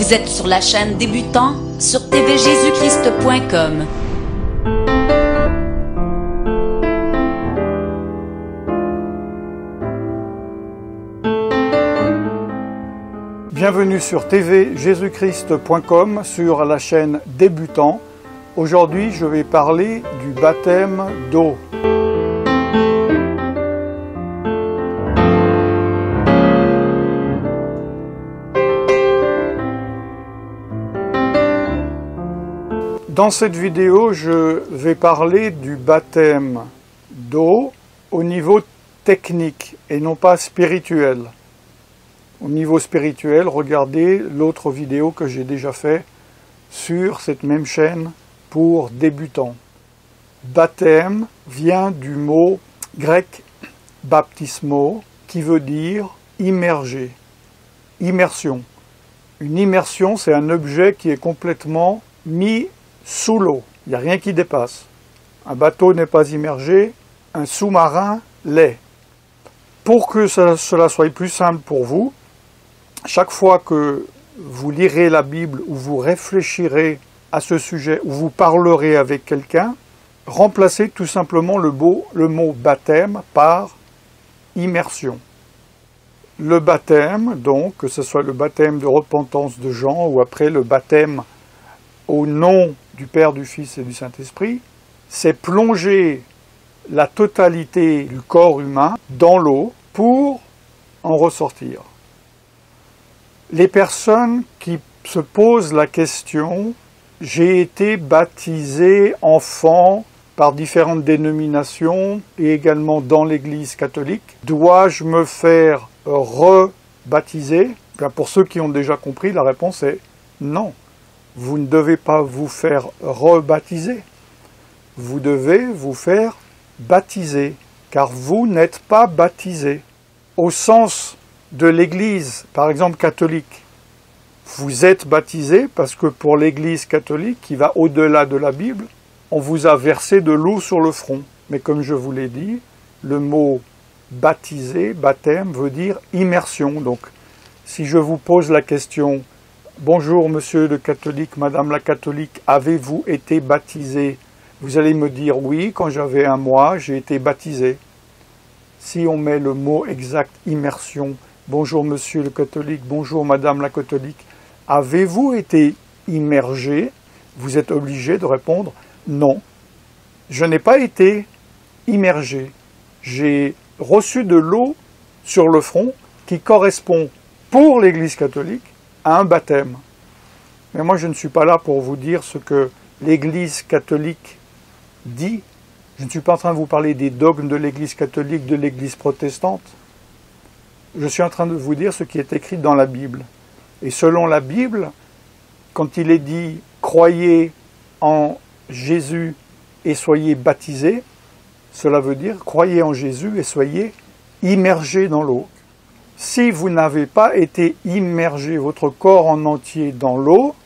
Vous êtes sur la chaîne Débutant sur tvjésuschrist.com. Bienvenue sur tvjésuschrist.com sur la chaîne Débutant. Aujourd'hui, je vais parler du baptême d'eau. Dans cette vidéo, je vais parler du baptême d'eau au niveau technique et non pas spirituel. Au niveau spirituel, regardez l'autre vidéo que j'ai déjà fait sur cette même chaîne pour débutants. Baptême vient du mot grec baptismo qui veut dire immerger, immersion. Une immersion, c'est un objet qui est complètement mis sous l'eau. Il n'y a rien qui dépasse. Un bateau n'est pas immergé, un sous-marin l'est. Pour que cela soit plus simple pour vous, chaque fois que vous lirez la Bible ou vous réfléchirez à ce sujet ou vous parlerez avec quelqu'un, remplacez tout simplement le mot baptême par immersion. Le baptême, donc, que ce soit le baptême de repentance de Jean ou après le baptême au nom du Père, du Fils et du Saint-Esprit, c'est plonger la totalité du corps humain dans l'eau pour en ressortir. Les personnes qui se posent la question « J'ai été baptisé enfant par différentes dénominations et également dans l'Église catholique. Dois-je me faire rebaptiser ?» Pour ceux qui ont déjà compris, la réponse est non. Vous ne devez pas vous faire rebaptiser. Vous devez vous faire baptiser, car vous n'êtes pas baptisé. Au sens de l'Église, par exemple catholique, vous êtes baptisé parce que pour l'Église catholique, qui va au-delà de la Bible, on vous a versé de l'eau sur le front. Mais comme je vous l'ai dit, le mot baptisé, baptême, veut dire immersion. Donc, si je vous pose la question « Bonjour monsieur le catholique, madame la catholique, avez-vous été baptisé ?» Vous allez me dire « Oui, quand j'avais 1 mois, j'ai été baptisé. » Si on met le mot exact « immersion », « Bonjour monsieur le catholique, bonjour madame la catholique, avez-vous été immergé ?» Vous êtes obligé de répondre « Non, je n'ai pas été immergé. J'ai reçu de l'eau sur le front qui correspond pour l'Église catholique à un baptême. » Mais moi je ne suis pas là pour vous dire ce que l'Église catholique dit. Je ne suis pas en train de vous parler des dogmes de l'Église catholique, de l'Église protestante. Je suis en train de vous dire ce qui est écrit dans la Bible. Et selon la Bible, quand il est dit « Croyez en Jésus et soyez baptisés », cela veut dire « Croyez en Jésus et soyez immergés dans l'eau ». Si vous n'avez pas été immergé, votre corps en entier, dans l'eau,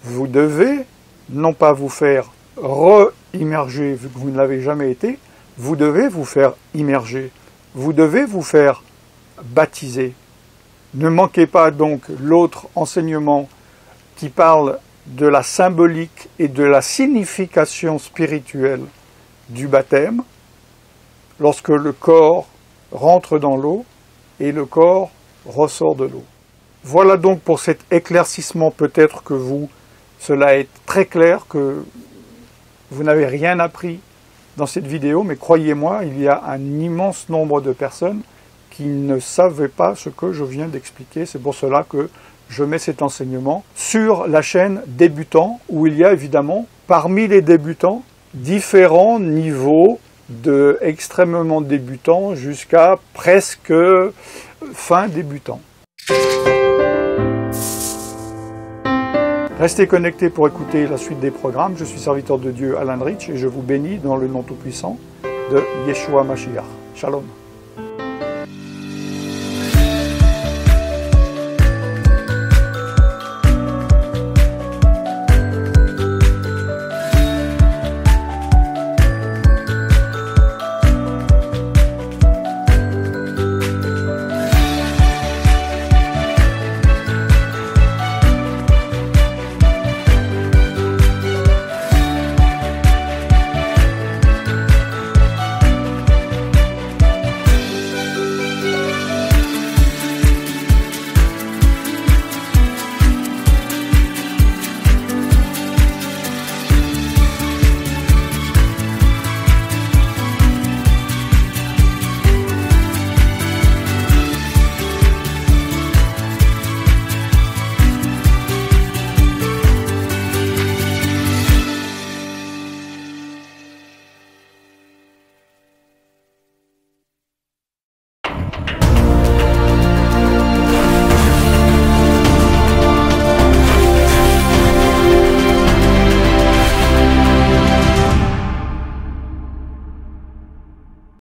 vous devez non pas vous faire re-immerger, vu que vous ne l'avez jamais été, vous devez vous faire immerger. Vous devez vous faire baptiser. Ne manquez pas donc l'autre enseignement qui parle de la symbolique et de la signification spirituelle du baptême, lorsque le corps rentre dans l'eau et le corps ressort de l'eau. Voilà donc pour cet éclaircissement, peut-être que cela est très clair, que vous n'avez rien appris dans cette vidéo, mais croyez-moi, il y a un immense nombre de personnes qui ne savaient pas ce que je viens d'expliquer. C'est pour cela que je mets cet enseignement sur la chaîne Débutant, où il y a évidemment, parmi les débutants, différents niveaux de extrêmement débutants jusqu'à presque fin débutant. Restez connectés pour écouter la suite des programmes. Je suis serviteur de Dieu Alan Rich et je vous bénis dans le nom tout-puissant de Yeshua Mashiach. Shalom.